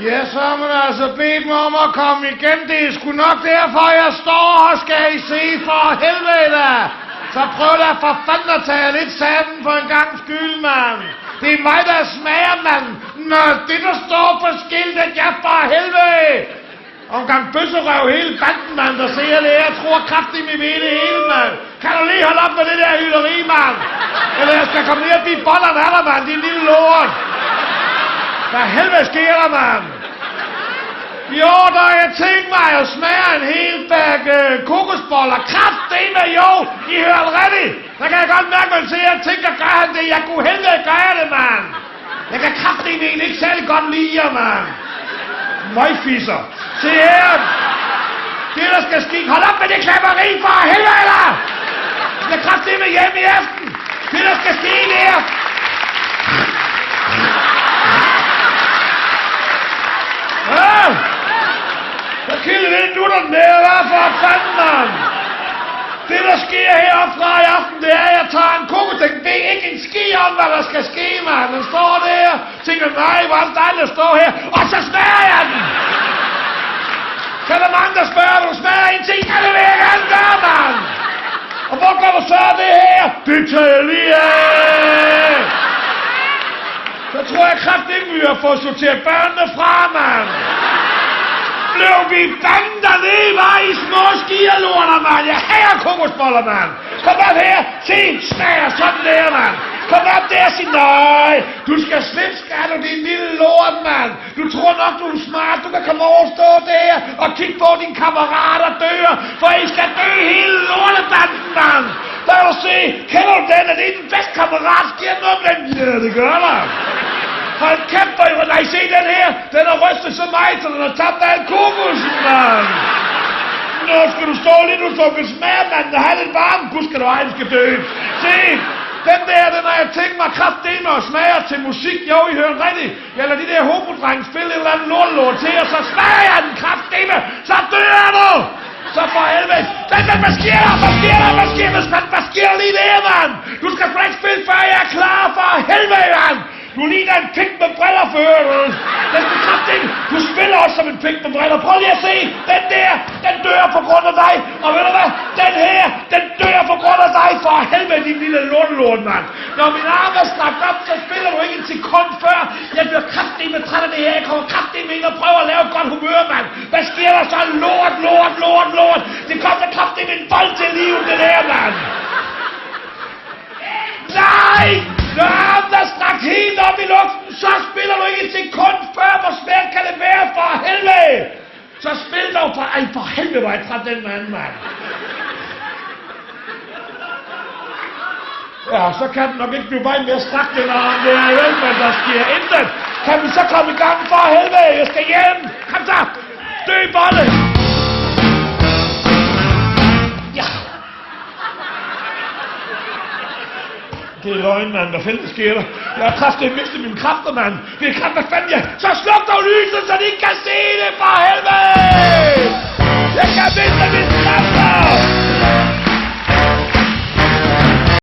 Ja, så har man altså bedt mig om at komme igen. Det er sgu nok derfor, jeg står her, skal I se, for helvede da. Så prøv da for fanden at tage lidt sanden for en gang skyld, mand. Det er mig, der smager, mand. Nå, det der står på skiltet, ja for helvede. Omgang bøsserøv hele banden, mand, der ser det. Jeg tror kraftigt, vi ved det hele, mand. Kan du lige holde op med det der hylleri, mand? Eller jeg skal komme ned og blive bollerne af dig, mand, din lille lort. Hvad helvede sker der, mand? Jo, der jeg tænkt mig at smage en hel bag kokosboller. Kraftedeme, jo! I hører rigtigt. Der kan jeg godt mærke, at jeg tænker, gør han det? Jeg kunne helvede gøre det, mand. Jeg kan kraftedeme ikke særlig godt lide jer, mand. Møgfisser. Se her. Det der skal ske. Hold op med det klapperi for helvede, der! Jeg skal kraftedeme hjem i aften. Det der skal ske der. Så kilder det nutteren der, hvad for fanden, mand? Det, der sker herfra i aften, det er, at jeg tager en kokos. Den ved ikke en ski om, hvad der skal ske, mand. Den står der, tænker, nej, hvor er det dejligt at stå her. Og så smager jeg den! Så er der mange, der spørger, du smager en ting, ja, det vil jeg gerne gøre, mand! Og hvor går du så det her? Det tager jeg lige af! Så tror jeg kraftigt, vi har fået sorteret børnene fra, mand! Blev vi bandet dernede, var i små skierlorter, mand. Jeg hader kokosboller, mand. Kom op her. Se, smager sådan der, mand. Kom op der og sig nej. Du skal slippe, skal du, din lille lort, mand. Du tror nok, du er smart. Du kan komme over og stå der og kigge på dine kammerater dør. For I skal dø hele lortebanden, mand. Der kan du se. Kender du den? Er det den bedste kammerat? Sker noget med den? Ja, det gør der. Hold kæft, for nej, se den her. Den har rystet så meget, så den har tabt af kokosen, mand. Nå, skal du stå lidt, du så kan smage, mand. Der er lidt varme. Gud skal du ej, den skal dø. Se, den der, den har jeg tænkt mig kraftedeme og smager til musik. Jo, I hører rigtigt. Jeg lader de der homodrenge spille et eller andet lort til, og så smager jeg den kraftedeme. Så dør du. Så for helvede. Hvad sker der? Hvad sker der? Hvad sker der lige der, mand? Du skal sgu ikke spille, før jeg er klar for helvede, mand. Du ligner en pik med briller, fører du. Den skal kraftedeme. Du spiller også som en pik med briller. Prøv lige at se. Den der, den dør på grund af dig. Og ved du hvad? Den her, den dør på grund af dig. For helvede, din lille lort, mand. Når min arm er strakt op, så spiller du ikke en sekund før. Jeg bliver kraftedeme træt af det her. Jeg kommer kraftedeme ind og prøver at lave et godt humør, mand. Hvad sker der så? Lort. Det kommer der kraftedeme en bold til liv, det der, mand. Nej! Når armen er strakt helt op i luften, så spiller du ikke et sekund før. Hvor svært kan det være for helvede? Så spil dog for... Ej, for helvede, hvor jeg træt den mand. Ja, så kan den nok ikke blive meget mere strakt den arm der, vel, men der sker intet. Kan vi så komme i gang for helvede? Jeg skal hjem. Kom så. Dø bolle. Ja. Det er løgn, mand. Hvad fanden sker der? Jeg har kraftigt mistet mine kræfter, mand. Det er kraft, hvad fanden jeg... Så sluk dog lyset, så de ikke kan se det, for helvede! Jeg kan miste mine kræfter!